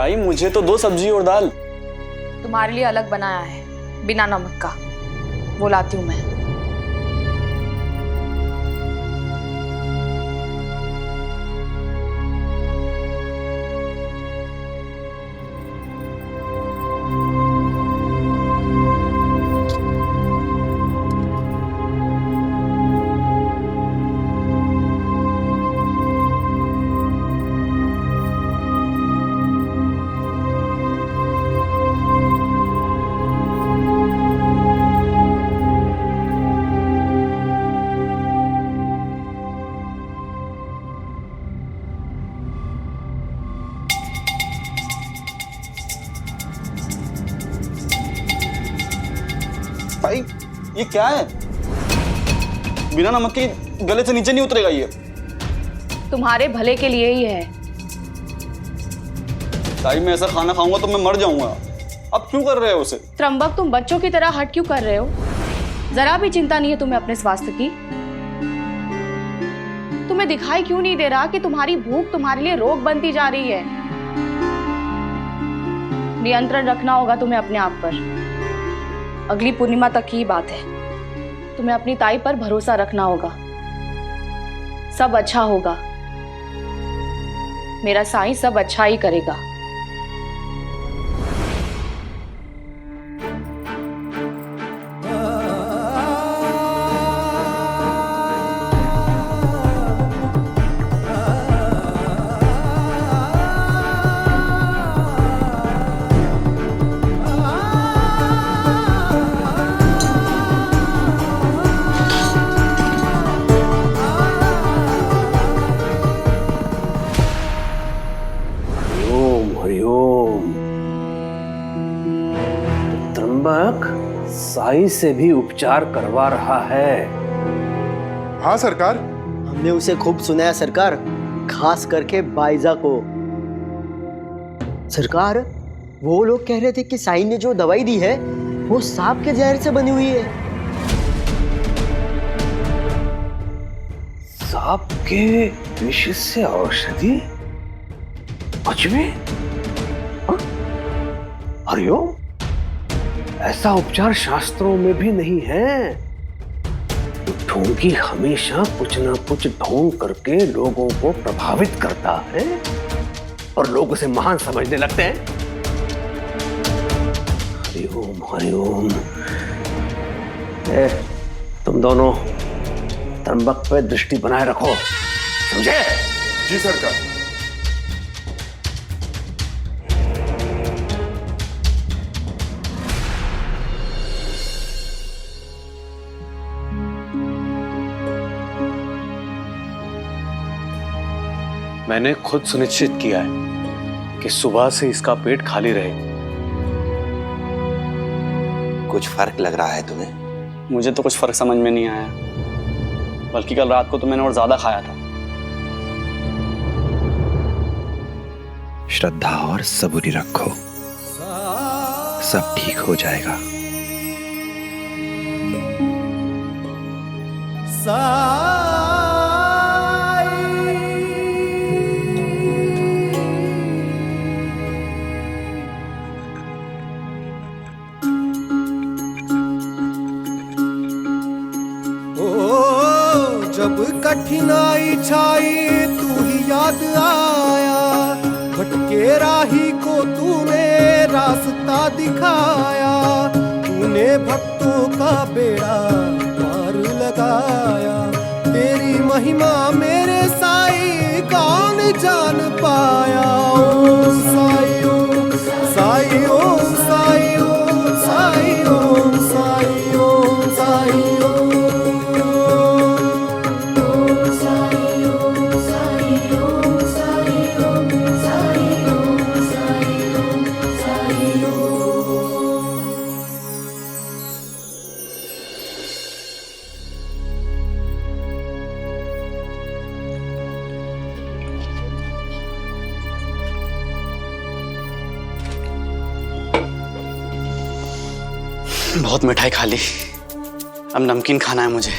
ताई मुझे तो 2 सब्जी और दाल। तुम्हारे लिए अलग बनाया है बिना नमक का, वो लाती हूँ मैं। भाई ये क्या है? बिना नमक के गले से नीचे नहीं उतरेगा ये। तुम्हारे भले के लिए ही है। ताई मैं ऐसा खाना खाऊंगा तो मैं मर जाऊंगा। अब क्यों कर रहे हो उसे? त्रंबक, तुम बच्चों की तरह हट क्यों कर रहे हो? जरा भी चिंता नहीं है तुम्हें अपने स्वास्थ्य की? तुम्हें दिखाई क्यों नहीं दे रहा कि तुम्हारी भूख तुम्हारे लिए रोग बनती जा रही है? नियंत्रण रखना होगा तुम्हें अपने आप पर। अगली पूर्णिमा तक की बात है। तुम्हें अपनी ताई पर भरोसा रखना होगा। सब अच्छा होगा। मेरा साईं सब अच्छा ही करेगा। त्र्यंबक साई से भी उपचार करवा रहा है। हाँ सरकार। हमने उसे खूब सुनाया सरकार, खास करके बाइजा को। सरकार, वो लोग कह रहे थे कि साई ने जो दवाई दी है वो सांप के जहर से बनी हुई है। सांप के विष से औषधि? सच में? हरिओम, ऐसा उपचार शास्त्रों में भी नहीं है। ढोंगी हमेशा कुछ ना कुछ ढोंग करके लोगों को प्रभावित करता है और लोग उसे महान समझने लगते हैं। हरिओम हरिओम। तुम दोनों त्र्यंबक पे दृष्टि बनाए रखो, समझे? जी सरकार। मैंने खुद सुनिश्चित किया है कि सुबह से इसका पेट खाली रहे। कुछ फर्क लग रहा है तुम्हें? मुझे तो कुछ फर्क समझ में नहीं आया, बल्कि कल रात को तो मैंने और ज्यादा खाया था। श्रद्धा और सबूरी रखो, सब ठीक हो जाएगा। जब कठिनाई छाई तू ही याद आया, भटके राही को तूने रास्ता दिखाया, तूने भक्तों का बेड़ा पार लगाया। तेरी महिमा मेरे साई कौन जान पाया। ओम साई ओम साई ओम साई ओम साई ओम साई ओम साई ओम। बहुत मिठाई खा ली, अब नमकीन खाना है मुझे।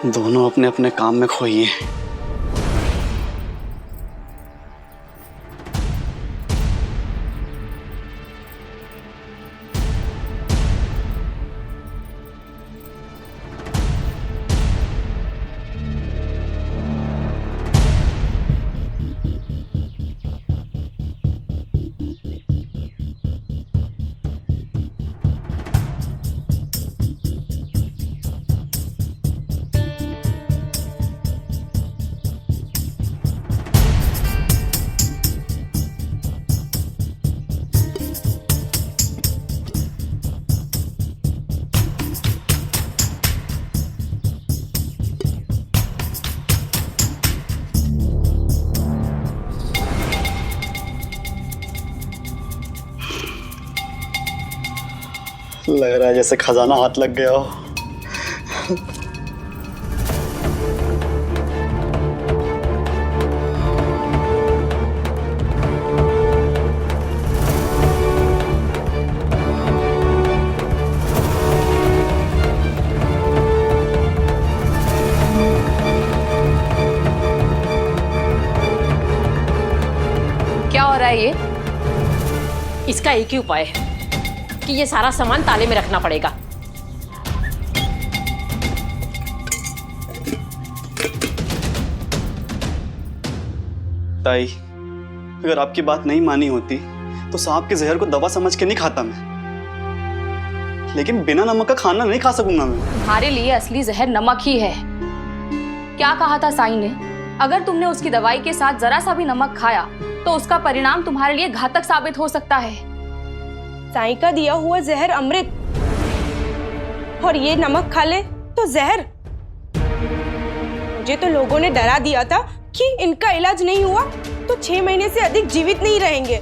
दोनों अपने अपने काम में खोई हैं। लग रहा है जैसे खजाना हाथ लग गया हो। क्या हो रहा है ये? इसका एक ही उपाय है कि ये सारा सामान ताले में रखना पड़ेगा। ताई, अगर आपकी बात नहीं मानी होती तो सांप के जहर को दवा समझ के नहीं खाता मैं, लेकिन बिना नमक का खाना नहीं खा सकूंगा मैं। तुम्हारे लिए असली जहर नमक ही है। क्या कहा था साईं ने? अगर तुमने उसकी दवाई के साथ जरा सा भी नमक खाया तो उसका परिणाम तुम्हारे लिए घातक साबित हो सकता है। साईं का दिया हुआ जहर अमृत, और ये नमक खा ले तो जहर। मुझे तो लोगों ने डरा दिया था कि इनका इलाज नहीं हुआ तो 6 महीने से अधिक जीवित नहीं रहेंगे।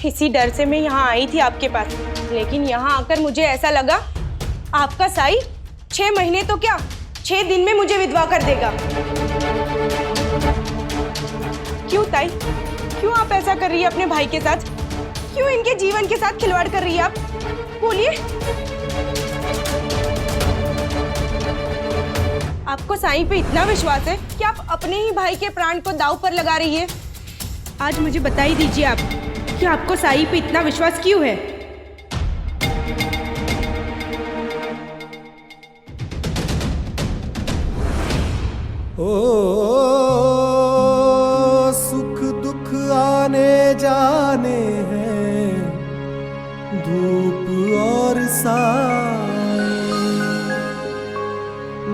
इसी डर से मैं यहाँ आई थी आपके पास, लेकिन यहाँ आकर मुझे ऐसा लगा आपका साईं 6 महीने तो क्या 6 दिन में मुझे विधवा कर देगा। क्यों ताई, क्यों आप ऐसा कर रही है अपने भाई के साथ? क्यों इनके जीवन के साथ खिलवाड़ कर रही है आप? बोलिए। आपको साईं पे इतना विश्वास है कि आप अपने ही भाई के प्राण को दांव पर लगा रही है। आज मुझे बता ही दीजिए आप कि आपको साईं पे इतना विश्वास क्यों है? ओ सुख दुख आने जाने हैं, धूप और साए,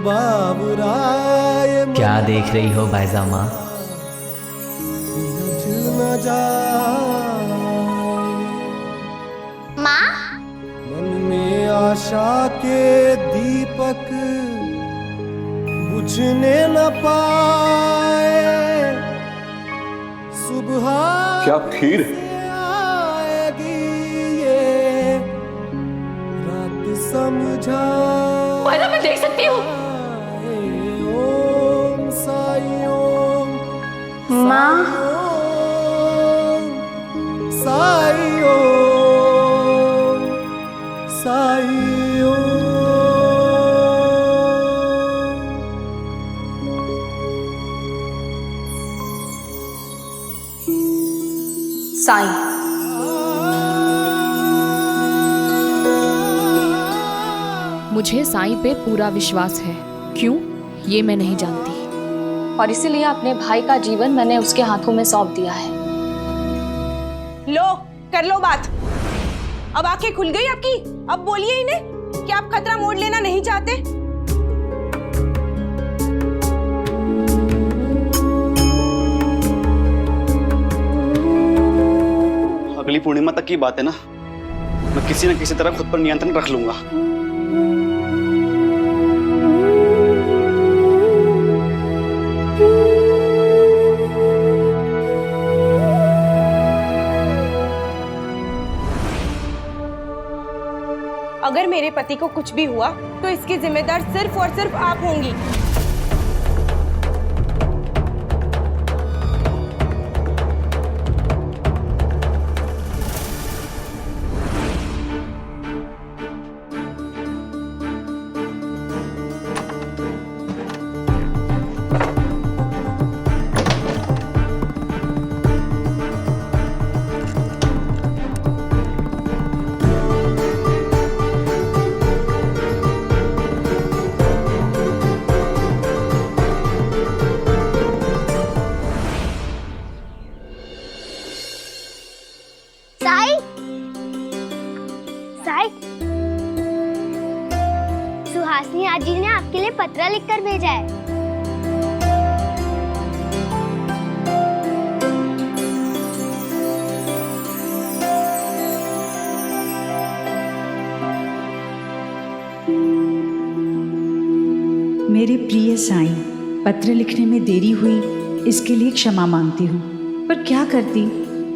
बाबुराय क्या देख रही हो भाईजामा? न जाए माँ, मन में आशा के दीपक बुझने न पाए, सुबह क्या खीर? आएगी ये रात समझा। मैं देख सकती हूँ। ओम साई ओम माँ, साई ओम साई ओम। साईं, मुझे साईं पे पूरा विश्वास है। क्यों, ये मैं नहीं जानती, और इसीलिए अपने भाई का जीवन मैंने उसके हाथों में सौंप दिया है। लो, कर लो बात। अब आंखें खुल गई आपकी। अब बोलिए इन्हें कि आप खतरा मोड़ लेना नहीं चाहते। अगली पूर्णिमा तक की बात है ना, मैं किसी न किसी तरह खुद पर नियंत्रण रख लूंगा। अगर मेरे पति को कुछ भी हुआ तो इसकी जिम्मेदार सिर्फ और सिर्फ आप होंगी। पत्र लिखकर भेजा है। मेरे प्रिय साईं, पत्र लिखने में देरी हुई इसके लिए क्षमा मांगती हूँ, पर क्या करती,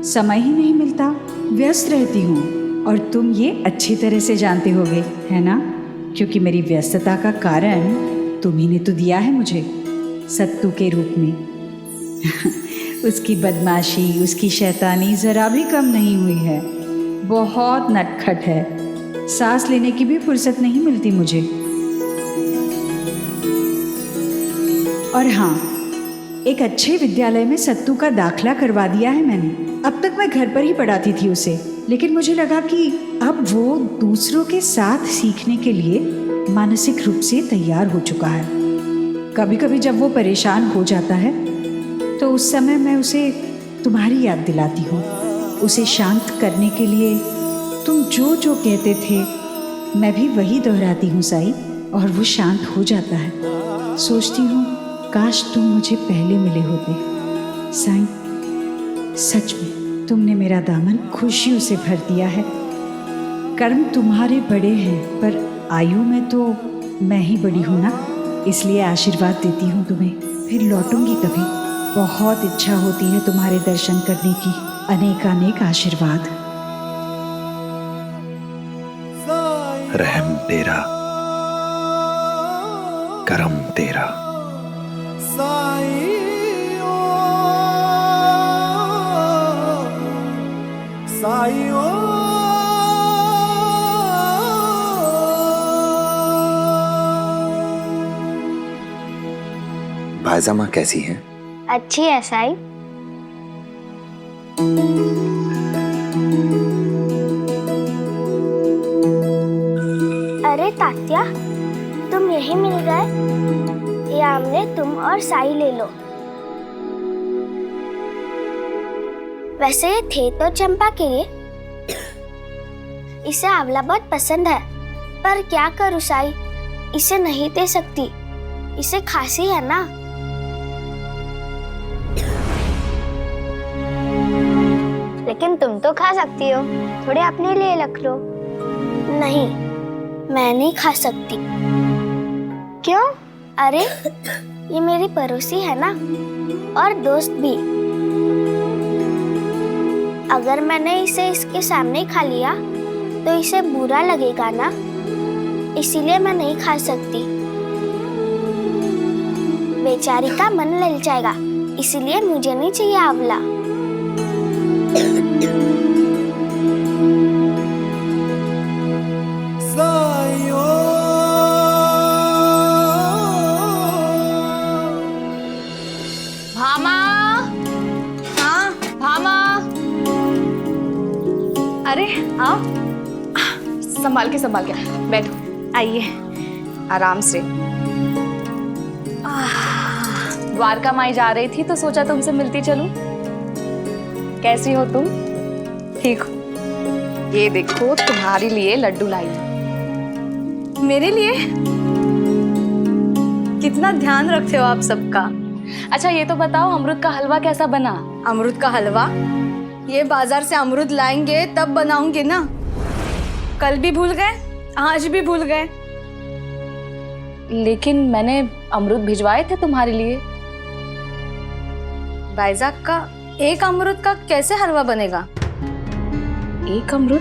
समय ही नहीं मिलता, व्यस्त रहती हूँ और तुम ये अच्छी तरह से जानते होगे, है ना? क्योंकि मेरी व्यस्तता का कारण तुम्ही ने तो दिया है मुझे, सत्तू के रूप में। उसकी बदमाशी, उसकी शैतानी ज़रा भी कम नहीं हुई है। बहुत नटखट है, सांस लेने की भी फुर्सत नहीं मिलती मुझे। और हाँ, एक अच्छे विद्यालय में सत्तू का दाखला करवा दिया है मैंने। अब तक मैं घर पर ही पढ़ाती थी उसे, लेकिन मुझे लगा कि अब वो दूसरों के साथ सीखने के लिए मानसिक रूप से तैयार हो चुका है। कभी कभी जब वो परेशान हो जाता है तो उस समय मैं उसे तुम्हारी याद दिलाती हूँ। उसे शांत करने के लिए तुम जो जो कहते थे मैं भी वही दोहराती हूँ साईं, और वो शांत हो जाता है। सोचती हूँ काश तुम मुझे पहले मिले होते साईं। सच में तुमने मेरा दामन खुशियों से भर दिया है। कर्म तुम्हारे बड़े हैं, पर आयु में तो मैं ही बड़ी हूँ ना, इसलिए आशीर्वाद देती हूँ तुम्हें। फिर लौटूंगी कभी। बहुत इच्छा होती है तुम्हारे दर्शन करने की। अनेकानेक आशीर्वाद। रहम तेरा, करम तेरा। साईं साईं भाईजामा कैसी हैं? अच्छी है साईं। अरे तात्या, तुम यही मिल गए। ये आमने तुम और साई ले लो। वैसे ये थे तो चंपा के लिए। इसे आंवला बहुत पसंद है, पर क्या करूं साई, इसे नहीं दे सकती। इसे खांसी है ना। लेकिन तुम तो खा सकती हो, थोड़े अपने लिए रख लो। नहीं, मैं नहीं खा सकती। क्यों? अरे ये मेरी पड़ोसी है ना, और दोस्त भी। अगर मैंने इसे इसके सामने खा लिया तो इसे बुरा लगेगा ना, इसीलिए मैं नहीं खा सकती। बेचारी का मन लल जाएगा, इसीलिए मुझे नहीं चाहिए आंवला। भामा, हाँ भामा, अरे आओ। संभाल के बैठो। आइए, आराम से। द्वारका माई जा रही थी तो सोचा तुमसे मिलती चलूं। कैसी हो तुम? ठीक हो? ये देखो तुम्हारे लिए लड्डू लाई हूं। मेरे लिए? कितना ध्यान रखते हो आप सबका। अच्छा ये तो बताओ, अमरूद का हलवा कैसा बना? अमरूद का हलवा? ये बाजार से अमरूद लाएंगे तब बनाऊंगी ना। कल भी भूल गए, आज भी भूल गए। लेकिन मैंने अमरूद भिजवाए थे तुम्हारे लिए। बैजाक का एक अमरूद का कैसे हलवा बनेगा? एक अमरूद?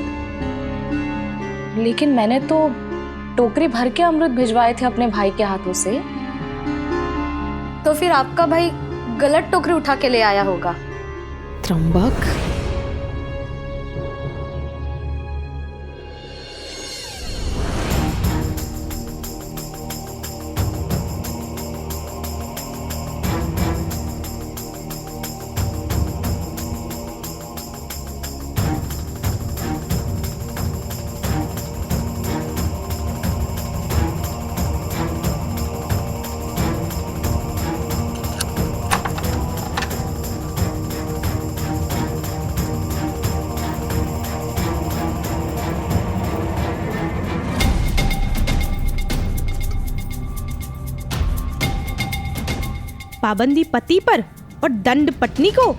लेकिन मैंने तो टोकरी भर के अमरूद भिजवाए थे अपने भाई के हाथों से। तो फिर आपका भाई गलत टोकरी उठा के ले आया होगा। त्र्यंबक, पाबंदी पति पर और दंड पत्नी को,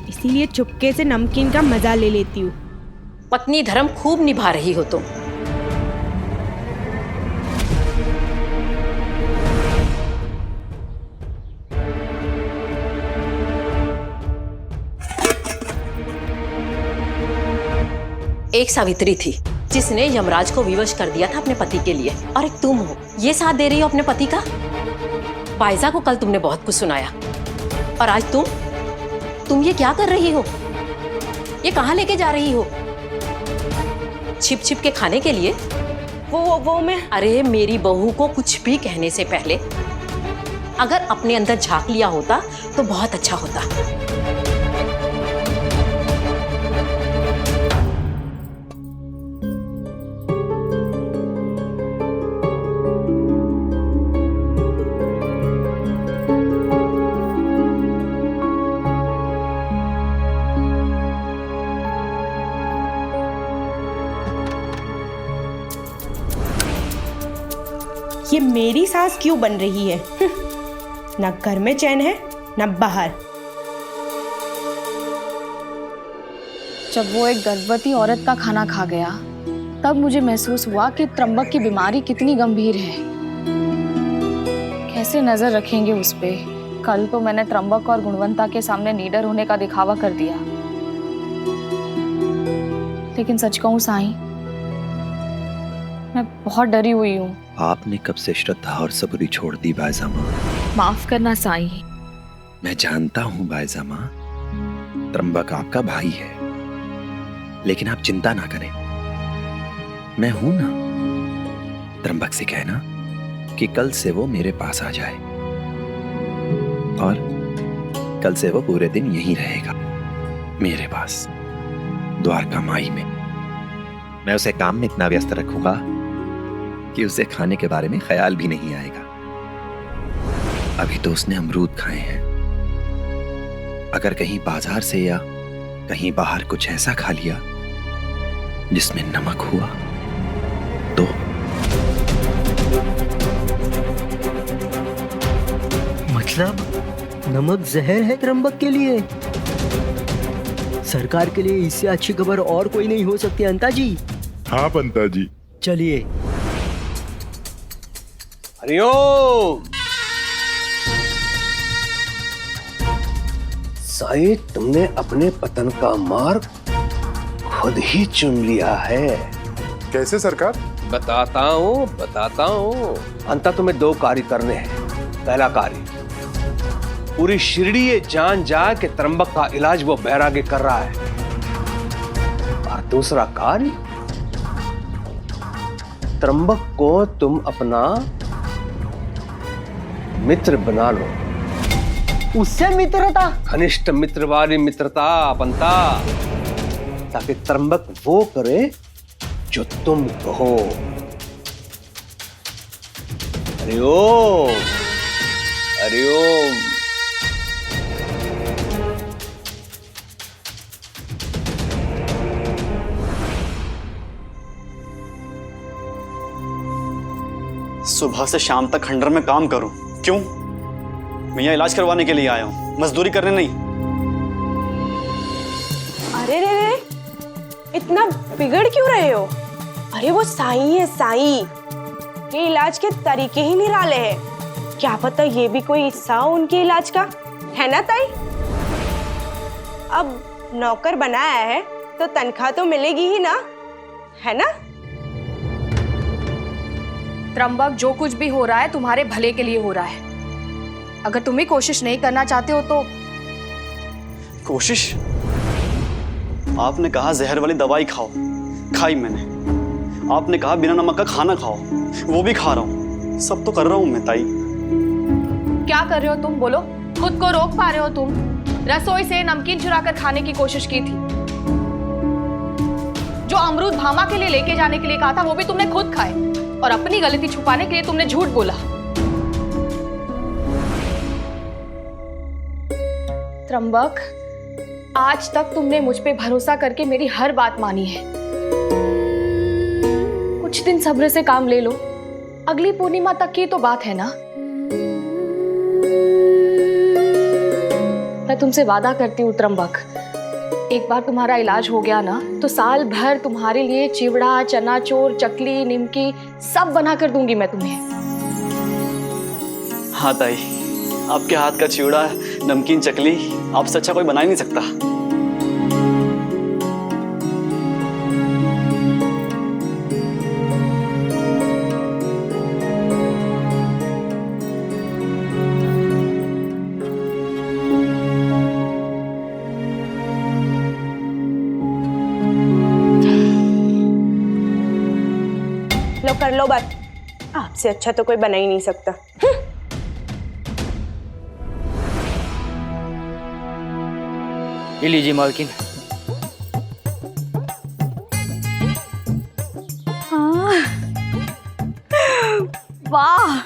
इसीलिए चुपके से नमकीन का मजा ले लेती हूँ। पत्नी धर्म खूब निभा रही हो तुम। एक सावित्री थी जिसने यमराज को विवश कर दिया था अपने पति के लिए, और एक तुम हो, ये साथ दे रही हो अपने पति का। बाइजा को कल तुमने बहुत कुछ सुनाया, और आज तुम ये क्या कर रही हो? ये कहाँ लेके जा रही हो? छिप छिप के खाने के लिए? वो मैं। अरे मेरी बहू को कुछ भी कहने से पहले अगर अपने अंदर झांक लिया होता तो बहुत अच्छा होता। ये मेरी सास क्यों बन रही है? ना घर में चैन है ना बाहर। जब वो एक गर्भवती औरत का खाना खा गया तब मुझे महसूस हुआ कि त्र्यंबक की बीमारी कितनी गंभीर है। कैसे नजर रखेंगे उस पे? कल तो मैंने त्र्यंबक और गुणवंता के सामने नीडर होने का दिखावा कर दिया, लेकिन सच कहूं साईं, मैं बहुत डरी हुई हूँ। आपने कब से श्रद्धा और सबूरी छोड़ दी बायजा माँ? माफ करना साईं। मैं जानता हूँ बायजा माँ, त्र्यंबक आपका भाई है, लेकिन आप चिंता ना करें, मैं हूं ना। त्र्यंबक से कहना कि कल से वो मेरे पास आ जाए, और कल से वो पूरे दिन यहीं रहेगा मेरे पास, द्वारका माई में। मैं उसे काम में इतना व्यस्त रखूंगा कि उसे खाने के बारे में ख्याल भी नहीं आएगा। अभी तो उसने अमरूद खाए हैं, अगर कहीं बाजार से या कहीं बाहर कुछ ऐसा खा लिया जिसमें नमक हुआ तो मतलब नमक जहर है त्र्यंबक के लिए? सरकार के लिए इससे अच्छी खबर और कोई नहीं हो सकती अंता जी। हाँ पंता जी। चलिए। हरिओम। साईं, तुमने अपने पतन का मार्ग खुद ही चुन लिया है। कैसे सरकार? बताता हूँ। अंता तुम्हें 2 कार्य करने हैं। पहला कार्य, पूरी शिरडी ये जान जा कि त्र्यंबक का इलाज वो बैरागी कर रहा है, और दूसरा कार्य, त्र्यंबक को तुम अपना मित्र बना लो। उससे मित्रता? घनिष्ठ मित्र वाली मित्रता पंता, ताकि त्र्यंबक वो करे जो तुम कहो। हरिओम हरिओम। सुबह से शाम तक खंडर में काम करूं, क्यों? मैं यहाँ इलाज करवाने के लिए आया हूँ, मजदूरी करने नहीं। अरे रे, इतना बिगड़ क्यों रहे हो? अरे वो साईं है साईं, ये इलाज के तरीके ही निराले हैं। क्या पता ये भी कोई हिस्सा हो उनके इलाज का, है ना ताई? अब नौकर बनाया है तो तनख्वाह तो मिलेगी ही ना, है ना? त्र्यंबक, जो कुछ भी हो रहा है तुम्हारे भले के लिए हो रहा है। अगर तुम ही कोशिश नहीं करना चाहते हो तो। कोशिश? आपने कहा जहर वाली दवाई खाओ, खाई मैंने। आपने कहा बिना नमक का खाना खाओ, वो भी खा रहा हूँ। सब तो कर रहा हूँ मैं ताई। क्या कर रहे हो तुम? बोलो, खुद को रोक पा रहे हो तुम? रसोई से नमकीन चुरा कर खाने की कोशिश की थी, जो अमरूद भामा के लिए लेके जाने के लिए कहा था वो भी तुमने खुद खाए, और अपनी गलती छुपाने के लिए तुमने झूठ बोला। त्र्यंबक, आज तक तुमने मुझ पे भरोसा करके मेरी हर बात मानी है। कुछ दिन सब्र से काम ले लो, अगली पूर्णिमा तक की तो बात है ना। मैं तुमसे वादा करती हूँ त्र्यंबक, एक बार तुम्हारा इलाज हो गया ना तो साल भर तुम्हारे लिए चिवड़ा, चनाचूर, चकली, निमकी सब बना कर दूंगी मैं तुम्हें। हाँ ताई, आपके हाथ का चिवड़ा, नमकीन, चकली आपसे अच्छा कोई बना ही नहीं सकता। लो कर लो बात, आपसे अच्छा तो कोई बना ही नहीं सकता। ये लीजिए मालकिन। वाह,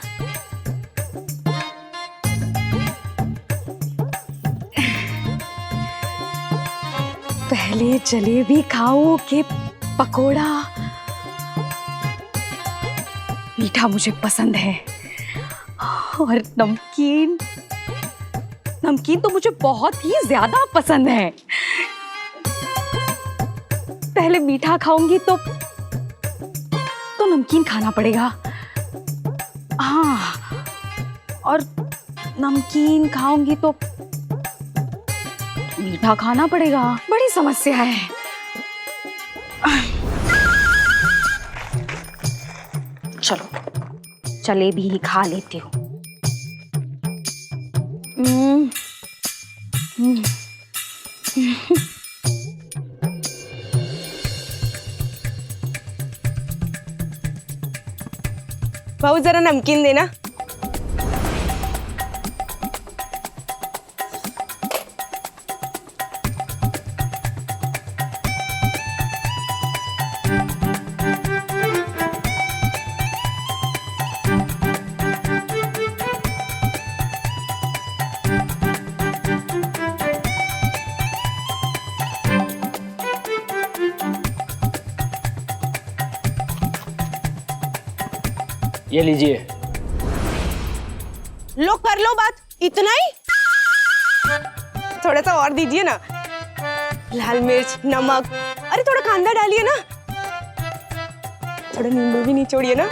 पहले जलेबी खाओ कि पकोड़ा? मीठा मुझे पसंद है और नमकीन, नमकीन तो मुझे बहुत ही ज्यादा पसंद है। पहले मीठा खाऊंगी तो नमकीन खाना पड़ेगा। हाँ, और नमकीन खाऊंगी तो मीठा खाना पड़ेगा। बड़ी समस्या है। चलो जलेबी ही खा लेती हूँ। बहू जरा नमकीन देना। ये लीजिए। लो कर लो बात, इतना ही? थोड़ा सा और दीजिए ना। लाल मिर्च, नमक, अरे थोड़ा कांदा डालिए ना, थोड़ा नींबू भी निचोड़िए ना।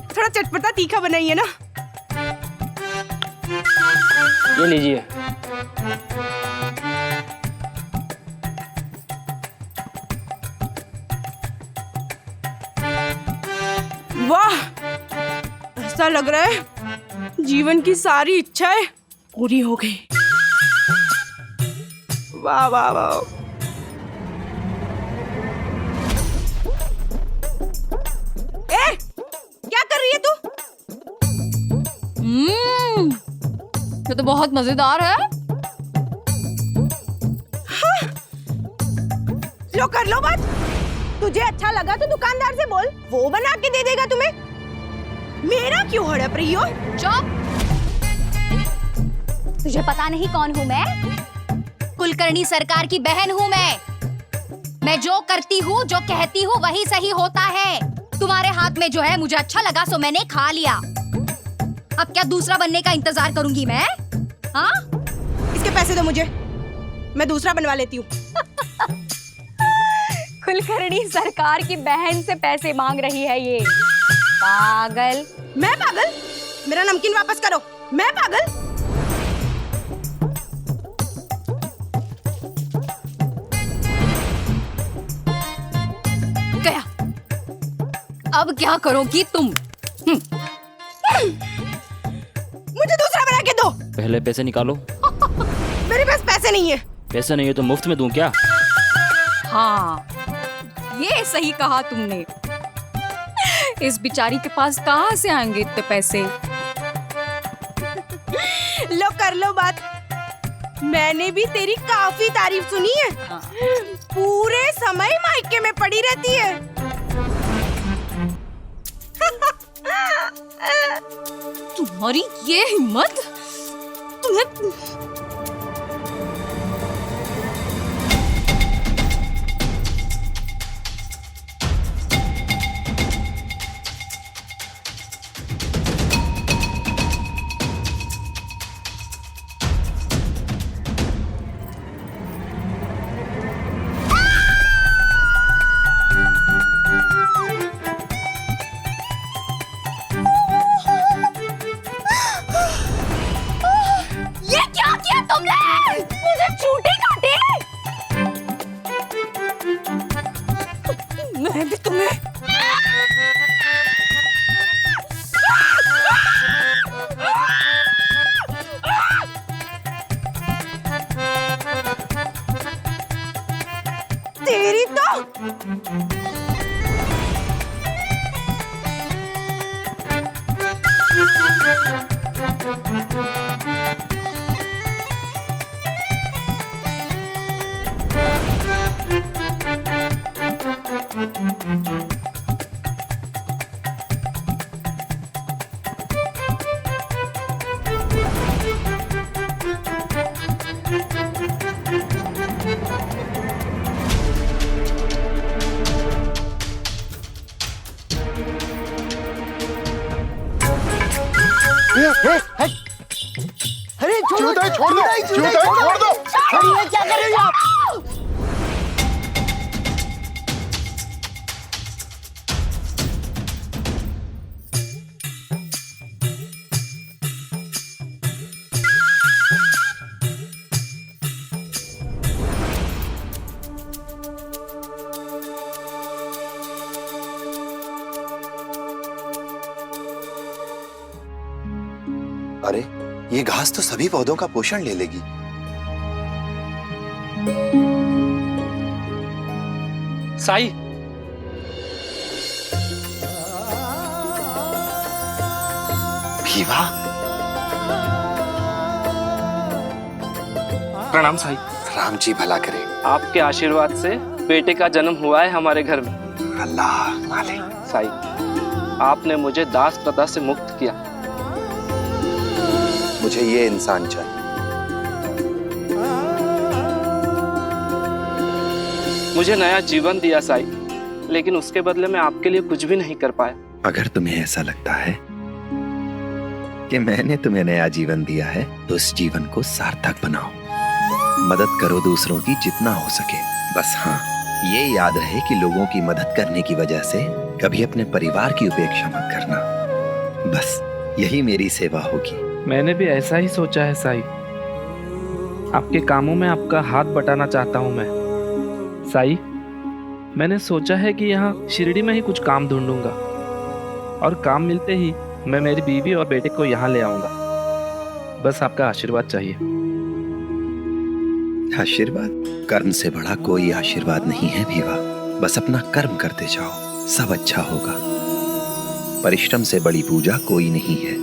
थोड़ा चटपटा तीखा बनाइए ना। ये लीजिए। वाह, ऐसा लग रहा है जीवन की सारी इच्छाएं पूरी हो गई। वाह वाह वाह। ए, क्या कर रही है तू? ये तो बहुत मजेदार है। हाँ। लो कर लो बात, तुझे अच्छा लगा तो दुकानदार से बोल, वो बना के दे देगा तुम्हें। मेरा क्यों हड़प रही हो? चुप! तुझे पता नहीं कौन हूँ मैं? कुलकर्णी सरकार की बहन हूँ मैं जो करती हूँ, जो कहती हूँ वही सही होता है। तुम्हारे हाथ में जो है मुझे अच्छा लगा सो मैंने खा लिया। अब क्या दूसरा बनने का इंतजार करूंगी मैं? हाँ? इसके पैसे दो मुझे, मैं दूसरा बनवा लेती हूँ। कुलकर्णी सरकार की बहन से पैसे मांग रही है ये पागल। मैं पागल? मेरा नमकीन वापस करो। मैं पागल? गया। अब क्या करोगी तुम? मुझे दूसरा बना के दो। पहले पैसे निकालो। मेरे पास पैसे नहीं है। पैसे नहीं है तो मुफ्त में दूं क्या? हाँ, ये सही कहा तुमने। इस बिचारी के पास कहाँ से आएंगे इतने पैसे? लो कर लो बात, मैंने भी तेरी काफी तारीफ सुनी है। पूरे समय मायके में पड़ी रहती है। तुम्हारी ये हिम्मत, तुम्हें तेरी तो अरे छोड़ दो, छोड़ दो, छोड़ दो। अरे ये क्या कर रही हो आप? अरे ये घास तो सभी पौधों का पोषण ले लेगी। साई, भीवा, प्रणाम साई। राम जी भला करे। आपके आशीर्वाद से बेटे का जन्म हुआ है हमारे घर में। अल्लाह मालिक। साई, आपने मुझे दास प्रथा से मुक्त किया। मुझे ये इंसान चाहिए। मुझे नया जीवन दिया साई, लेकिन उसके बदले में आपके लिए कुछ भी नहीं कर पाया। अगर तुम्हें ऐसा लगता है कि मैंने तुम्हें नया जीवन दिया है तो उस जीवन को सार्थक बनाओ। मदद करो दूसरों की जितना हो सके। बस हाँ, ये याद रहे कि लोगों की मदद करने की वजह से कभी अपने परिवार की उपेक्षा मत करना। बस यही मेरी सेवा होगी। मैंने भी ऐसा ही सोचा है साई। आपके कामों में आपका हाथ बटाना चाहता हूँ मैं। साई, मैंने सोचा है कि यहाँ शिरडी में ही कुछ काम ढूंढूंगा और काम मिलते ही मैं मेरी बीवी और बेटे को यहाँ ले आऊंगा। बस आपका आशीर्वाद चाहिए। आशीर्वाद? कर्म से बड़ा कोई आशीर्वाद नहीं है भीवा। बस अपना कर्म करते जाओ, सब अच्छा होगा। परिश्रम से बड़ी पूजा कोई नहीं है।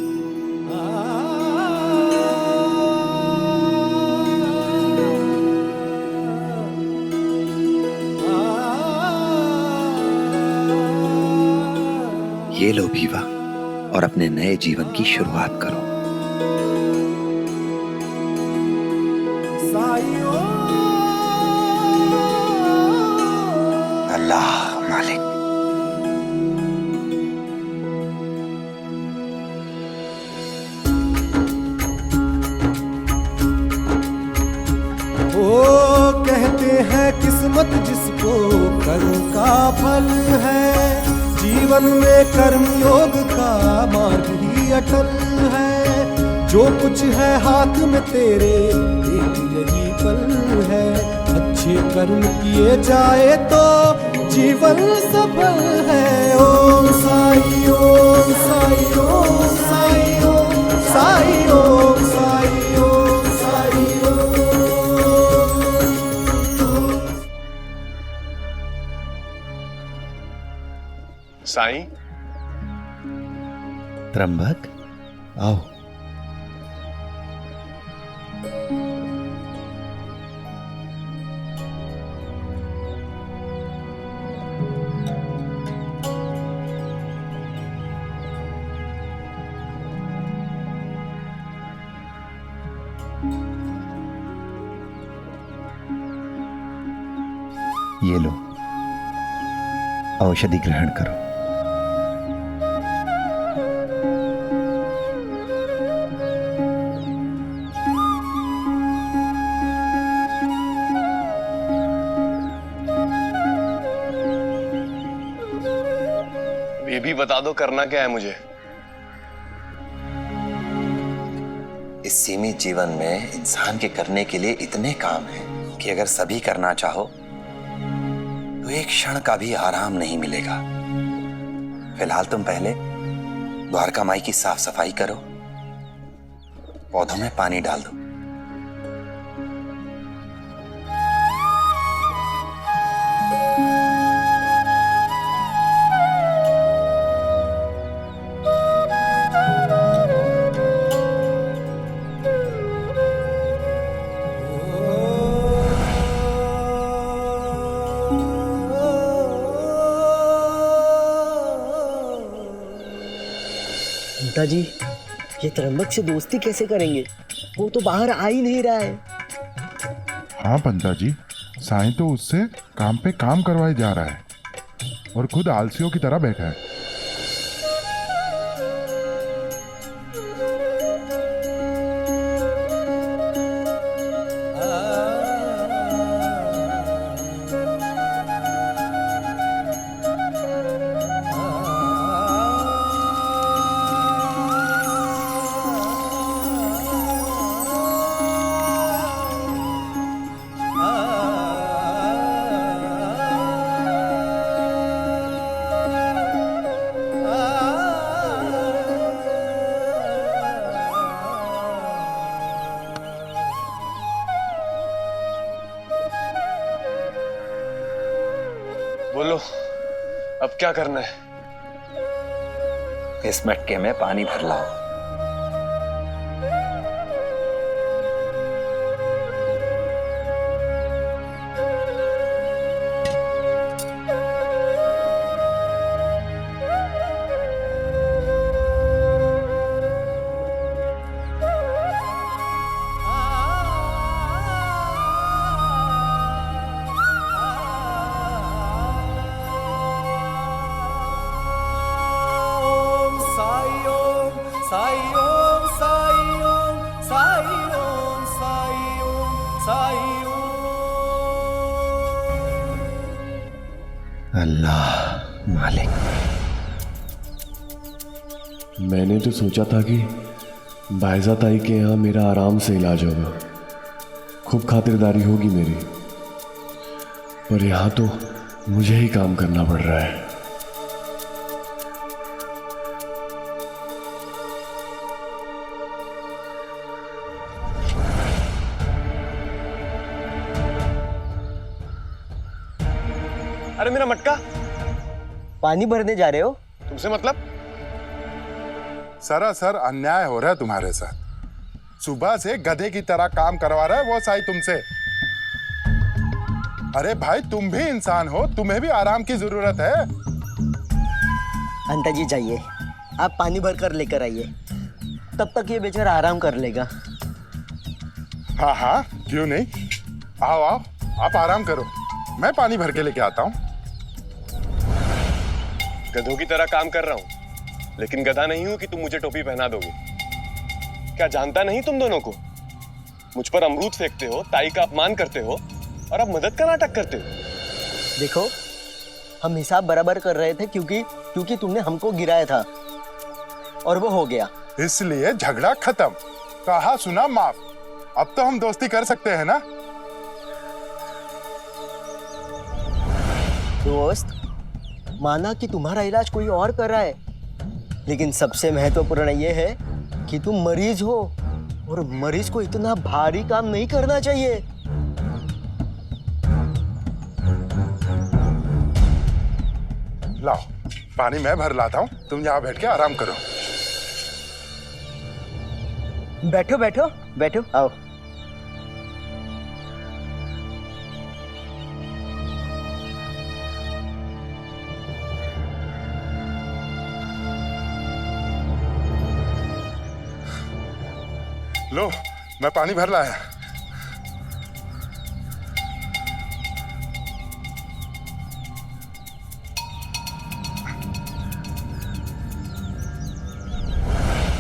ये लो भीवा, और अपने नए जीवन की शुरुआत करो। अल्लाह मालिक। ओ कहते हैं किस्मत जिसको कर्म का फल है, जीवन में कर्म योग का मार्ग ही अटल है। जो कुछ है हाथ में तेरे एक यही पल है, अच्छे कर्म किए जाए तो जीवन सफल है। ओम साई ओम साई ओम साई ओम साई ओम साई ओम साई ओम। साईं, त्र्यंबक, आओ। ये लो, औषधि ग्रहण करो। ये भी बता दो करना क्या है मुझे। इस सीमित जीवन में इंसान के करने के लिए इतने काम हैं कि अगर सभी करना चाहो तो एक क्षण का भी आराम नहीं मिलेगा। फिलहाल तुम पहले द्वारका माई की साफ सफाई करो, पौधों में पानी डाल दो। पंता जी, ये त्र्यंबक से दोस्ती कैसे करेंगे? वो तो बाहर आ ही नहीं रहा है। हाँ पंता जी, साईं तो उससे काम पे काम करवाए जा रहा है और खुद आलसियों की तरह बैठा है। बोलो, अब क्या करना है? इस मटके में पानी भर लाओ। अल्लाह मालिक। मैंने तो सोचा था कि बायजा ताई के यहाँ मेरा आराम से इलाज होगा, खूब खातिरदारी होगी मेरी, पर यहाँ तो मुझे ही काम करना पड़ रहा है। अरे मेरा मटका! पानी भरने जा रहे हो? तुमसे मतलब? सरासर अन्याय हो रहा है तुम्हारे साथ। सुबह से गधे की तरह काम करवा रहा है वो साईं तुमसे। अरे भाई, तुम भी इंसान हो, तुम्हें भी आराम की जरूरत है। अंता जी जाइए, आप पानी भर कर लेकर आइए, तब तक ये बेचारा आराम कर लेगा। हाँ हाँ, क्यों नहीं, आओ आओ, आप आराम करो, मैं पानी भर के लेके आता हूँ। गधों की तरह काम कर रहा हूँ, लेकिन गधा नहीं हूं कि तुम मुझे टोपी पहना दोगे। क्या जानता नहीं तुम दोनों को? मुझ पर अमरूद फेंकते हो, ताई का अपमान करते हो और अब मदद का नाटक करते हो। देखो, हम हिसाब बराबर कर रहे थे क्योंकि तुमने हमको गिराया था और वो हो गया, इसलिए झगड़ा खत्म, कहा सुना माफ। अब तो हम दोस्ती कर सकते हैं ना? दोस्त, माना कि तुम्हारा इलाज कोई और कर रहा है, लेकिन सबसे महत्वपूर्ण ये है कि तुम मरीज हो और मरीज को इतना भारी काम नहीं करना चाहिए। लाओ, पानी मैं भर लाता हूँ, तुम यहाँ बैठ के आराम करो। बैठो बैठो बैठो, आओ। लो, मैं पानी भर लाया।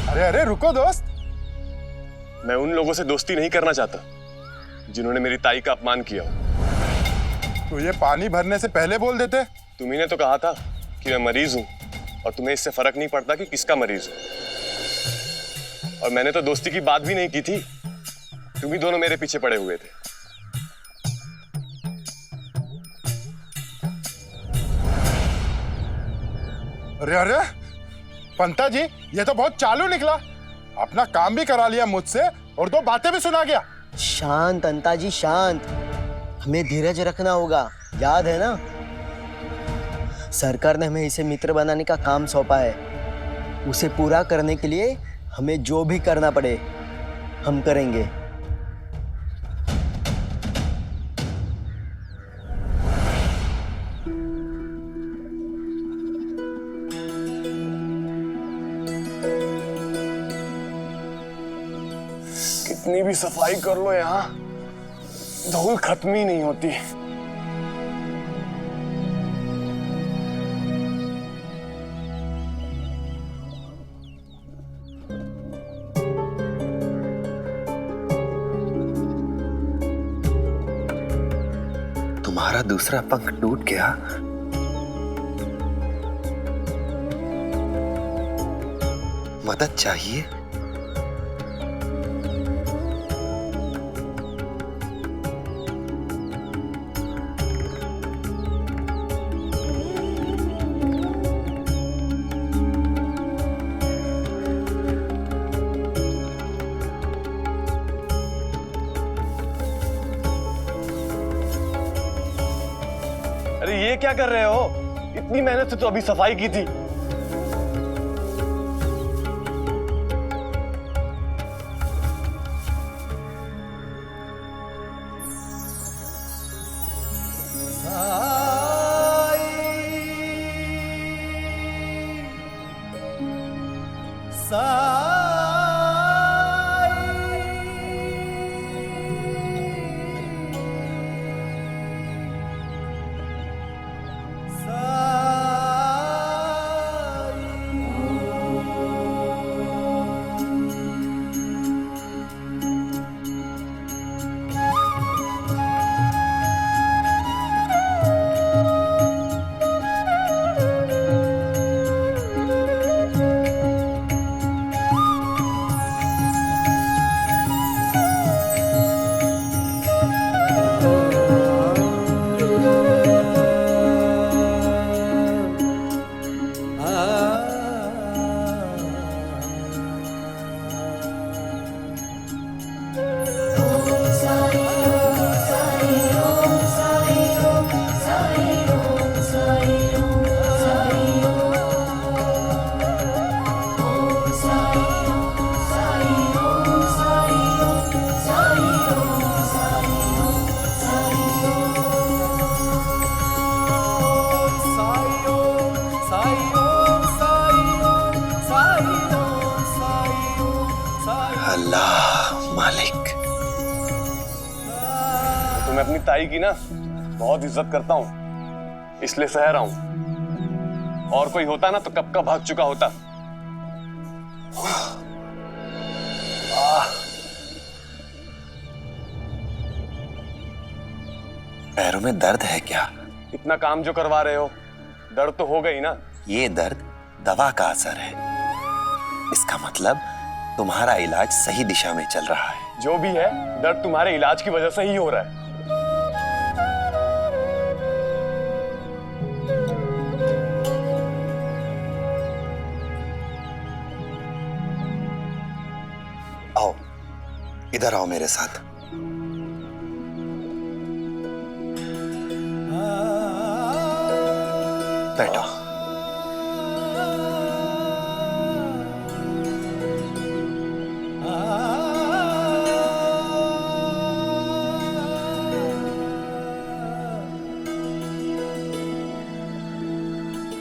अरे अरे रुको दोस्त। मैं उन लोगों से दोस्ती नहीं करना चाहता जिन्होंने मेरी ताई का अपमान किया हो। तो ये पानी भरने से पहले बोल देते। तुम्ही ने तो कहा था कि मैं मरीज हूं और तुम्हें इससे फर्क नहीं पड़ता कि किसका मरीज हूं। और मैंने तो दोस्ती की बात भी नहीं की थी, तुम ही दोनों मेरे पीछे पड़े हुए थे। अरे अरे पंता जी, ये तो बहुत चालू निकला, अपना काम भी करा लिया मुझसे और दो बातें भी सुना गया। शांत अंता जी, शांत, हमें धीरज रखना होगा, याद है ना? सरकार ने हमें इसे मित्र बनाने का काम सौंपा है, उसे पूरा करने के लिए हमें जो भी करना पड़े हम करेंगे। कितनी भी सफाई कर लो यहाँ धूल खत्म ही नहीं होती। तुम्हारा दूसरा पंख टूट गया? मदद चाहिए? अरे ये क्या कर रहे हो? इतनी मेहनत से तो अभी सफाई की थी। मैं अपनी ताई की ना बहुत इज्जत करता हूँ, इसलिए सह रहा हूँ। और कोई होता ना तो कब का भाग चुका होता। पैरों में दर्द है क्या? इतना काम जो करवा रहे हो, दर्द तो हो गई ना। ये दर्द दवा का असर है। इसका मतलब तुम्हारा इलाज सही दिशा में चल रहा है। जो भी है, दर्द तुम्हारे इलाज की वजह से ही हो रहा है। आओ, इधर आओ मेरे साथ। बैठो।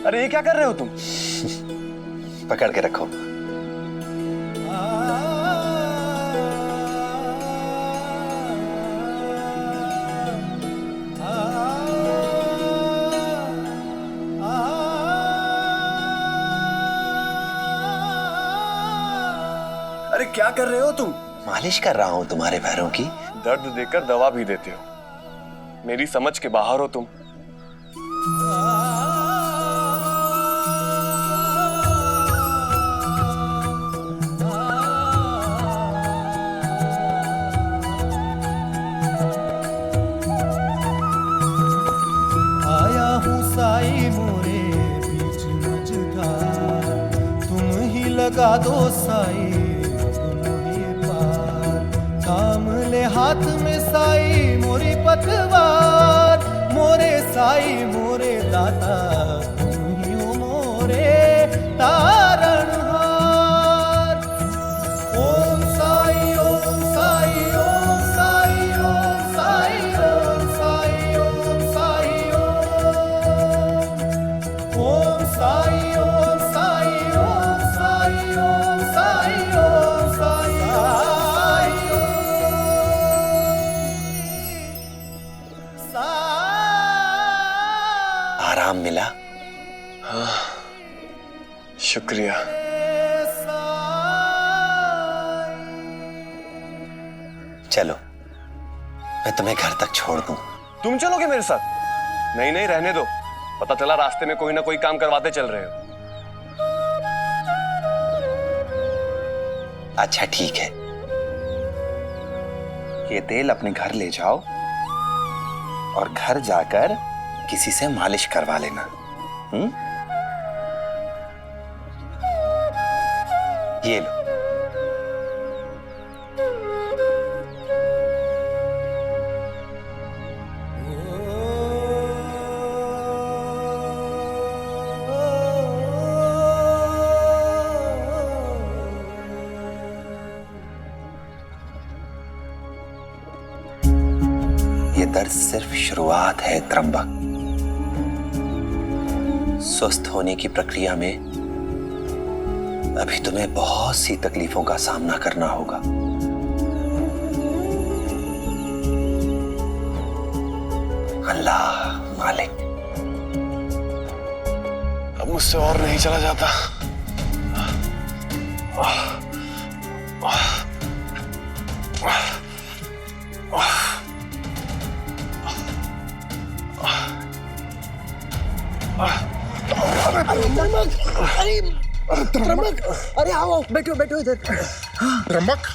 अरे ये क्या कर रहे हो तुम? पकड़ के रखो। अरे क्या कर रहे हो तुम? मालिश कर रहा हूं तुम्हारे पैरों की। दर्द देकर दवा भी देते हो। मेरी समझ के बाहर हो तुम। आया हूँ साई मोरे बीच मझधार, तुम ही लगा दो साई तुम ही पार। थाम ले हाथ में साई मोरी पतवार, मोरे साई मोरे दाता तुम ही हो मोरे तारणहार। ओम साई ओम साई ओम साई ओम साई ओम साई ओम साई ओम साई ओम साई ओम साई ओम साई ओम साई आराम मिला? हाँ, शुक्रिया। चलो, मैं तुम्हें घर तक छोड़ दूं। तुम चलोगे मेरे साथ? नहीं नहीं, रहने दो। पता चला रास्ते में कोई ना कोई काम करवाते चल रहे हो। अच्छा ठीक है, ये तेल अपने घर ले जाओ और घर जाकर किसी से मालिश करवा लेना। ये लो। ये दर्द सिर्फ शुरुआत है त्रंबक। स्वस्थ होने की प्रक्रिया में अभी तुम्हें बहुत सी तकलीफों का सामना करना होगा। अल्लाह मालिक। अब मुझसे और नहीं चला जाता। त्र्यंबक, अरे आओ, बैठो बैठो इधर। त्र्यंबक,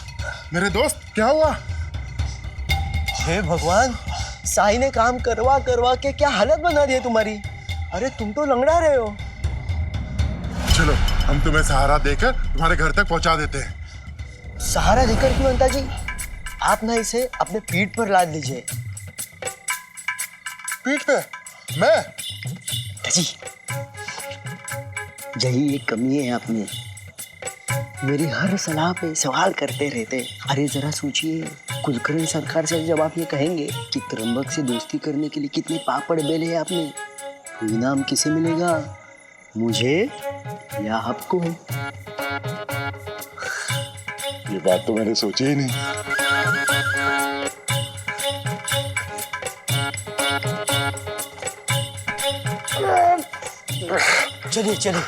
मेरे दोस्त, क्या हुआ? हे भगवान, साई ने काम करवा करवा के क्या हालत बना दी है तुम्हारी। अरे तुम तो लंगड़ा रहे हो। चलो, हम तुम्हें सहारा देकर तुम्हारे घर तक पहुंचा देते हैं। सहारा देकर क्यों अंता जी? आप ना इसे अपने पीठ पर लाद लीजिए। पीठ पे? मैं? जी, यही एक कमी है आप में। मेरी हर सलाह पे सवाल करते रहते। अरे जरा सोचिए, कुलकर्णी सरकार से जब आप ये कहेंगे कि त्र्यंबक से दोस्ती करने के लिए कितने पापड़ बेले हैं आपने, इनाम किसे मिलेगा? मुझे या आपको? ये बात तो मैंने सोची ही नहीं। चलिए चलिए।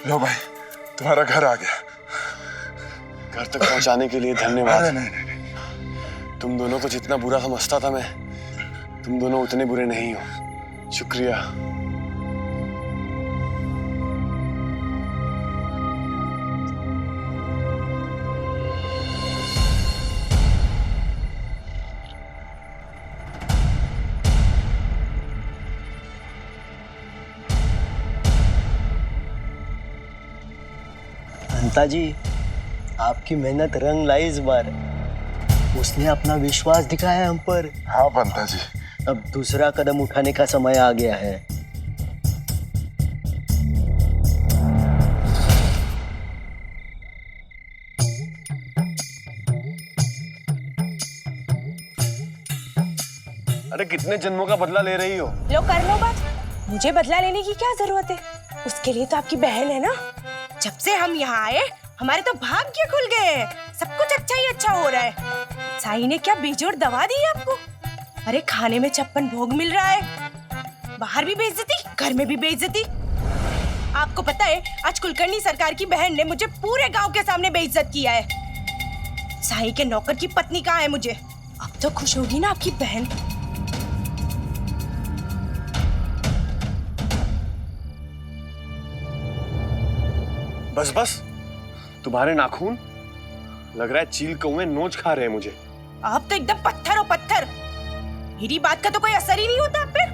लो भाई, तुम्हारा घर आ गया। घर तक पहुंचाने के लिए धन्यवाद। नहीं। तुम दोनों को जितना बुरा समझता था मैं, तुम दोनों उतने बुरे नहीं हो। शुक्रिया। अंता जी, आपकी मेहनत रंग लाई इस बार। उसने अपना विश्वास दिखाया हम पर। हाँ बंता जी। अब दूसरा कदम उठाने का समय आ गया है। अरे कितने जन्मों का बदला ले रही हो? लो कर लो बात। मुझे बदला लेने की क्या जरूरत है? उसके लिए तो आपकी बहन है ना। जब से हम यहाँ आए हमारे तो भाग्य खुल गए। सब कुछ अच्छा ही अच्छा हो रहा है। साई ने क्या बेजोड़ दवा दी है आपको? अरे खाने में 56 भोग मिल रहा है, बाहर भी बेइज्जती, घर में भी बेइज्जती। आपको पता है आज कुलकर्णी सरकार की बहन ने मुझे पूरे गांव के सामने बेइज्जत किया है। साई के नौकर की पत्नी कहाँ है? मुझे अब तो खुश होगी ना आपकी बहन। बस बस, तुम्हारे नाखून लग रहा है चील कौवे नोच खा रहे हैं मुझे। आप तो एकदम पत्थर हो पत्थर। मेरी बात का तो कोई असर ही नहीं होता आप पे।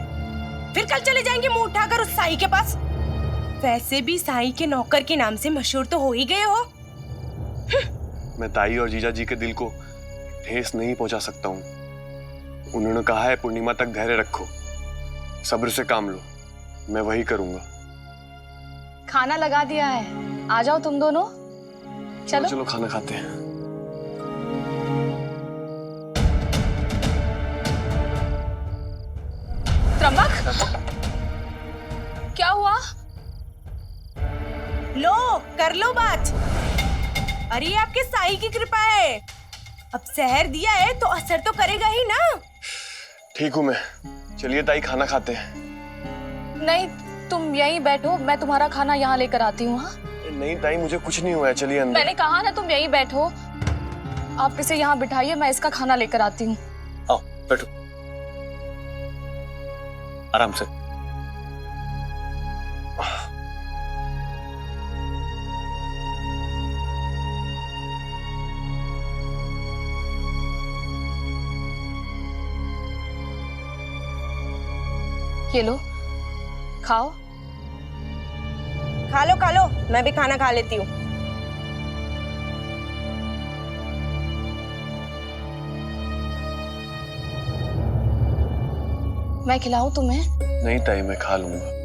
फिर कल चले जाएंगे मुंह उठाकर उस साई के पास। वैसे भी साई के नौकर के नाम से मशहूर तो हो ही गए हो। मैं ताई और जीजा जी के दिल को ठेस नहीं पहुंचा सकता हूँ। उन्होंने कहा है पूर्णिमा तक धैर्य रखो, सब्र से काम लो। मैं वही करूंगा। खाना लगा दिया है, आ जाओ तुम दोनों। चलो चलो खाना खाते हैं। त्र्यंबक, कर लो बात। अरे ये आपके साई की कृपा है, अब जहर दिया है तो असर तो करेगा ही ना। ठीक हूँ मैं, चलिए ताई खाना खाते हैं। नहीं, तुम यहीं बैठो, मैं तुम्हारा खाना यहाँ लेकर आती हूँ। हाँ? नहीं ताई, मुझे कुछ नहीं हुआ है, चलिए अंदर। मैंने कहा ना तुम यहीं बैठो, आप इसे यहाँ बिठाइए, मैं इसका खाना लेकर आती हूँ। आओ बैठो, आराम से। ये लो, खाओ। खा लो, मैं भी खाना खा लेती हूँ। मैं खिलाऊं तुम्हें? नहीं ताई, मैं खा लूंगा।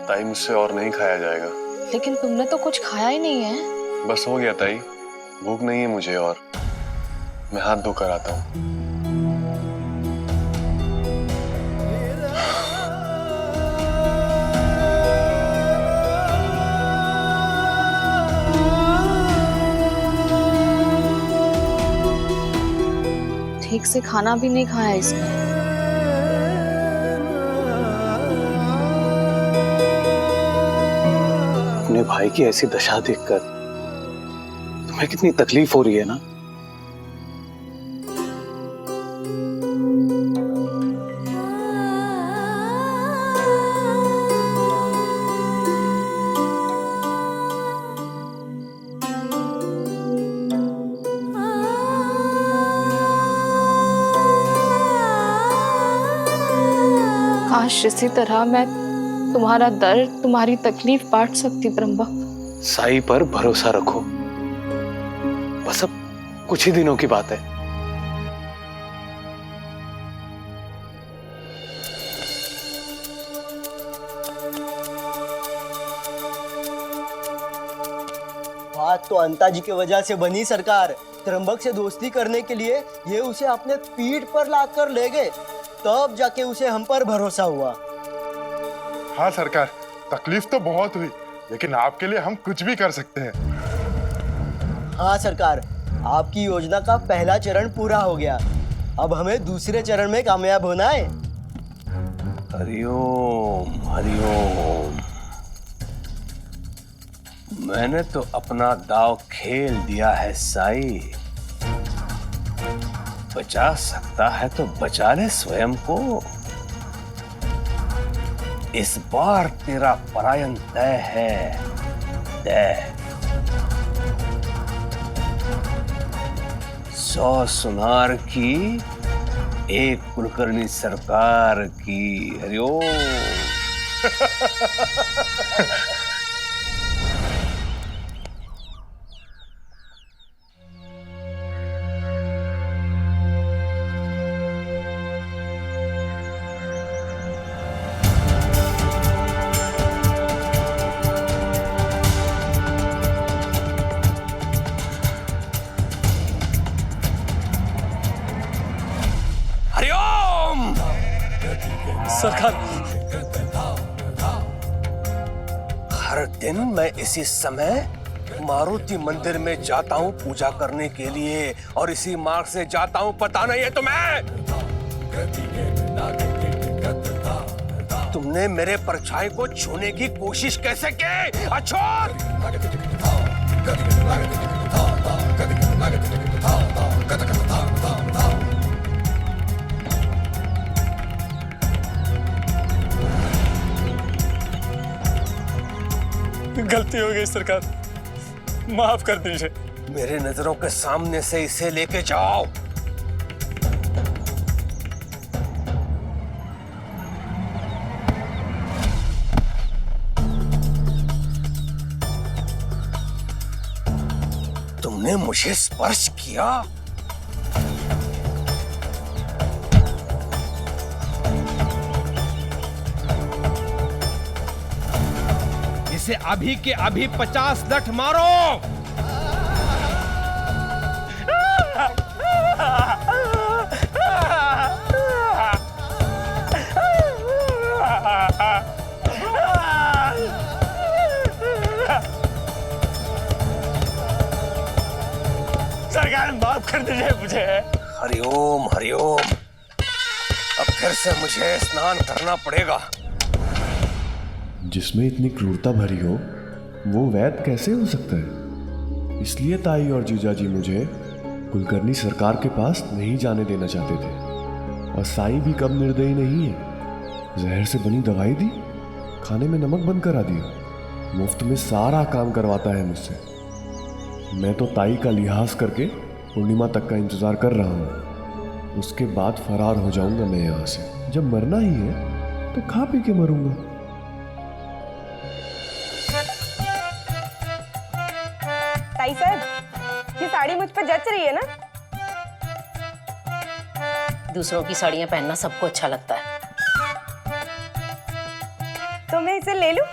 ताई, मुझसे और नहीं खाया जाएगा। लेकिन तुमने तो कुछ खाया ही नहीं है। बस हो गया ताई, भूख नहीं है मुझे और मैं हाथ धोकर आता हूँ। ठीक से खाना भी नहीं खाया इसने। अपने भाई की ऐसी दशा देखकर तुम्हें कितनी तकलीफ हो रही है ना। काश इसी तरह मैं तुम्हारा दर्द, तुम्हारी तकलीफ बांट सकती त्र्यंबक। साई पर भरोसा रखो, बस अब कुछ ही दिनों की बात है। बात तो अंता जी की वजह से बनी सरकार। त्र्यंबक से दोस्ती करने के लिए ये उसे अपने पीठ पर लाकर ले गए, तब जाके उसे हम पर भरोसा हुआ। हाँ सरकार, तकलीफ तो बहुत हुई, लेकिन आपके लिए हम कुछ भी कर सकते हैं। हाँ सरकार, आपकी योजना का पहला चरण पूरा हो गया, अब हमें दूसरे चरण में कामयाब होना है। हरिओम हरिओम। मैंने तो अपना दाव खेल दिया है साई। बचा सकता है तो बचा ले स्वयं को। इस बार तेरा पलायन तय है, तय। 100 सुनार की, 1 कुलकर्णी सरकार की। हरिओम। सरकार, हर दिन मैं इसी समय मारुति मंदिर में जाता हूँ पूजा करने के लिए, और इसी मार्ग से जाता हूँ, पता नहीं है तुम्हें? तुमने मेरे परछाई को छूने की कोशिश कैसे की? अछूत! गलती हो गई सरकार, माफ कर दीजिए। मेरे नजरों के सामने से इसे लेके जाओ। तुमने मुझे स्पर्श किया? इसे अभी के अभी 50 लठ मारो। सरकार माफ कर दीजिए मुझे। हरिओम हरिओम। अब फिर से मुझे स्नान करना पड़ेगा। जिसमें इतनी क्रूरता भरी हो वो वैद कैसे हो सकता है? इसलिए ताई और जीजाजी मुझे कुलकर्णी सरकार के पास नहीं जाने देना चाहते थे। और साई भी कम निर्दयी नहीं है। जहर से बनी दवाई दी, खाने में नमक बंद करा दिया, मुफ्त में सारा काम करवाता है मुझसे। मैं तो ताई का लिहाज करके पूर्णिमा तक का इंतजार कर रहा हूँ। उसके बाद फरार हो जाऊंगा मैं यहाँ से। जब मरना ही है तो खा पी के मरूंगा। ताई साहब, ये साड़ी मुझ पर जच रही है ना? दूसरों की साड़ियां पहनना सबको अच्छा लगता है। तो मैं इसे ले लूं?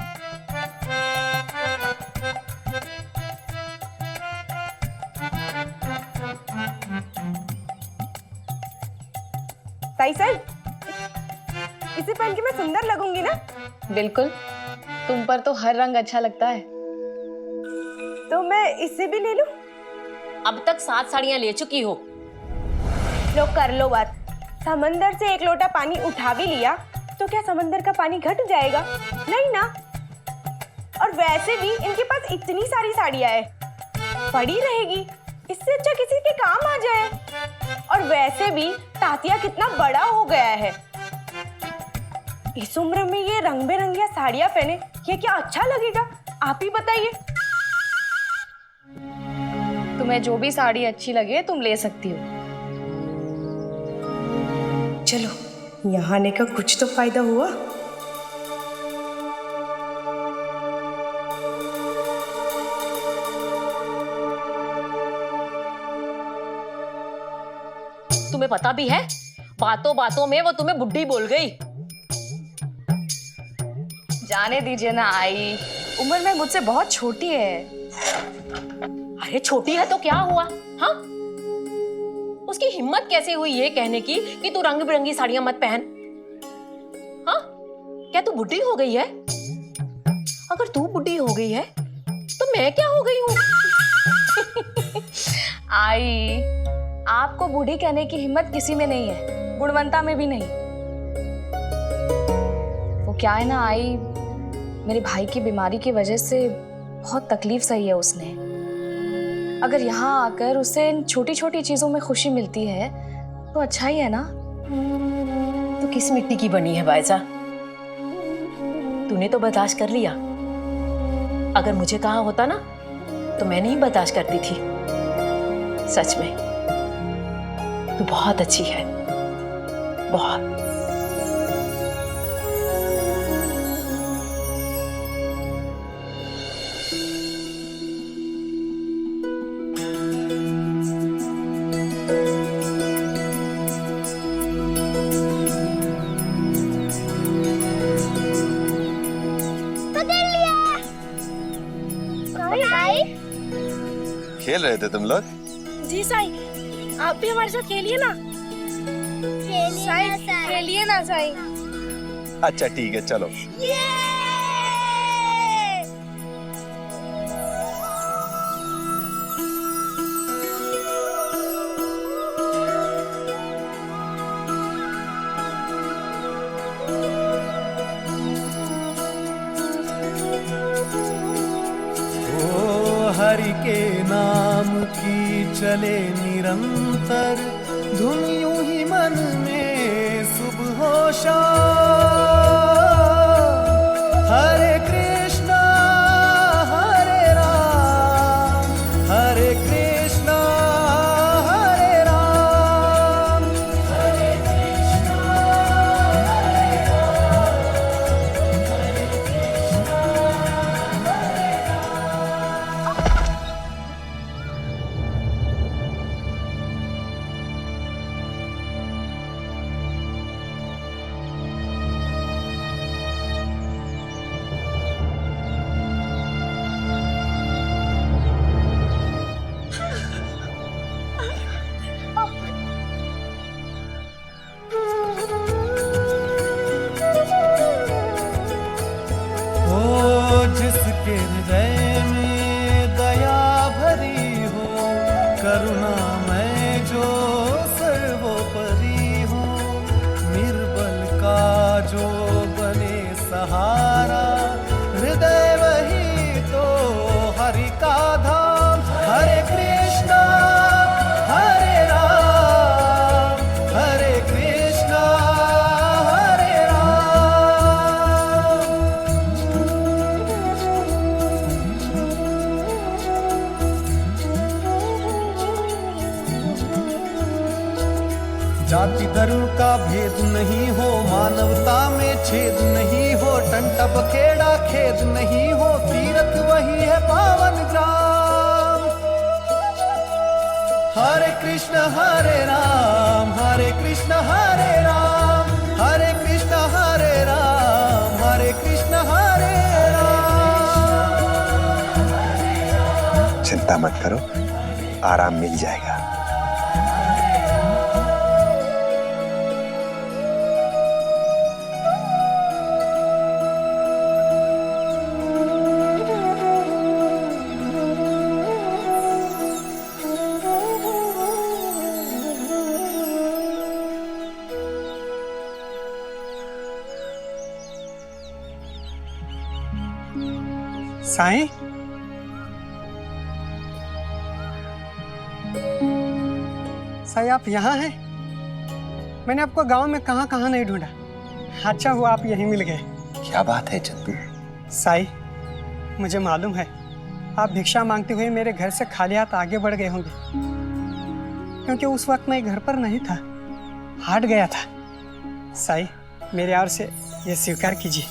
ताई साहब, इसे पहन के मैं सुंदर लगूंगी ना? बिल्कुल, तुम पर तो हर रंग अच्छा लगता है। तो मैं इसे भी ले लूं? अब तक 7 साड़ियां ले चुकी हो। लो कर लो बात। समंदर से एक लोटा पानी उठा भी लिया तो क्या समंदर का पानी घट जाएगा? नहीं ना। और वैसे भी इनके पास इतनी सारी साड़ियां है, पड़ी रहेगी। इससे अच्छा किसी के काम आ जाए। और वैसे भी तातिया कितना बड़ा हो गया है। इस उम्र में ये रंग बिरंगी साड़ियां पहने, ये क्या अच्छा लगेगा? आप ही बताइए। तुम्हें जो भी साड़ी अच्छी लगे तुम ले सकती हो। चलो, यहाँ आने का कुछ तो फायदा हुआ। तुम्हें पता भी है, बातों बातों में वो तुम्हें बुड्ढी बोल गई। जाने दीजिए ना आई, उम्र में मुझसे बहुत छोटी है। अरे छोटी है तो क्या हुआ? हाँ, उसकी हिम्मत कैसे हुई ये कहने की कि तू रंग बिरंगी साड़ियां मत पहन? हाँ, क्या तू बुढ़ी हो गई है? अगर तू बुढ़ी हो गई है तो मैं क्या हो गई हूँ? आई, आपको बूढ़ी कहने की हिम्मत किसी में नहीं है, गुणवंता में भी नहीं। वो क्या है ना आई, मेरे भाई की बीमारी की वजह से बहुत तकलीफ सही है उसने। अगर यहाँ आकर उसे इन छोटी छोटी चीजों में खुशी मिलती है तो अच्छा ही है ना। तो किस मिट्टी की बनी है बायजा? तूने तो बर्दाश्त कर लिया। अगर मुझे कहा होता ना तो मैं नहीं बर्दाश्त करती थी। सच में तू बहुत अच्छी है, बहुत। खेल रहे थे तुम लोग? जी साई, आप भी हमारे साथ खेलिए ना। खेलिए ना साई। अच्छा ठीक है, चलो। हरि के नाम की चले निरंतर धुन, यूं ही मन में सुबह शाम। हरे कृष्णा हरे राम, हरे कृष्णा हरे राम, हरे कृष्णा हरे राम, हरे कृष्णा हरे राम। जाति धर्म का भेद नहीं हो, मानवता में छेद नहीं हो, टंटा बखेड़ा खेद नहीं हो, तीरथ वही है पावन ग्राम। हरे कृष्ण हरे राम, हरे कृष्ण हरे राम, हरे कृष्ण हरे राम, हरे कृष्ण हरे राम। चिंता मत करो, आराम मिल जाएगा। साईं, साईं आप यहाँ हैं? मैंने आपको गांव में कहाँ कहाँ नहीं ढूंढा। अच्छा हुआ आप यहीं मिल गए। क्या बात है चंदू? साईं, मुझे मालूम है आप भिक्षा मांगते हुए मेरे घर से खाली हाथ आगे बढ़ गए होंगे, क्योंकि उस वक्त मैं घर पर नहीं था, हट गया था। साईं, मेरे ओर से ये स्वीकार कीजिए।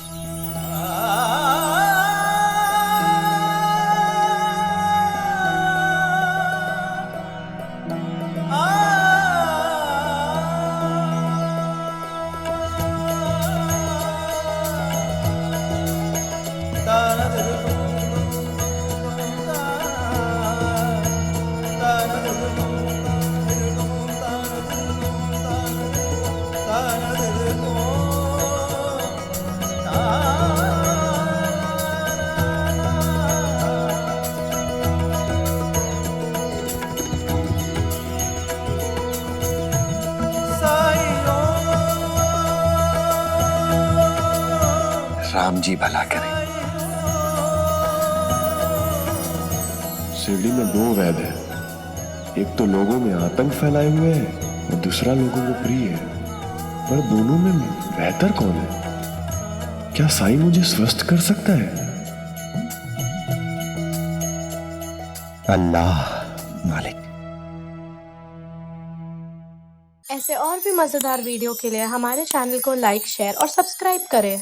राम जी भला करें। शिरडी में दो वैद है, एक तो लोगों में आतंक फैलाए हुए है और दूसरा लोगों को प्रिय है, पर दोनों में बेहतर कौन है? क्या साईं मुझे स्वस्थ कर सकता है? अल्लाह मालिक। ऐसे और भी मजेदार वीडियो के लिए हमारे चैनल को लाइक, शेयर और सब्सक्राइब करें।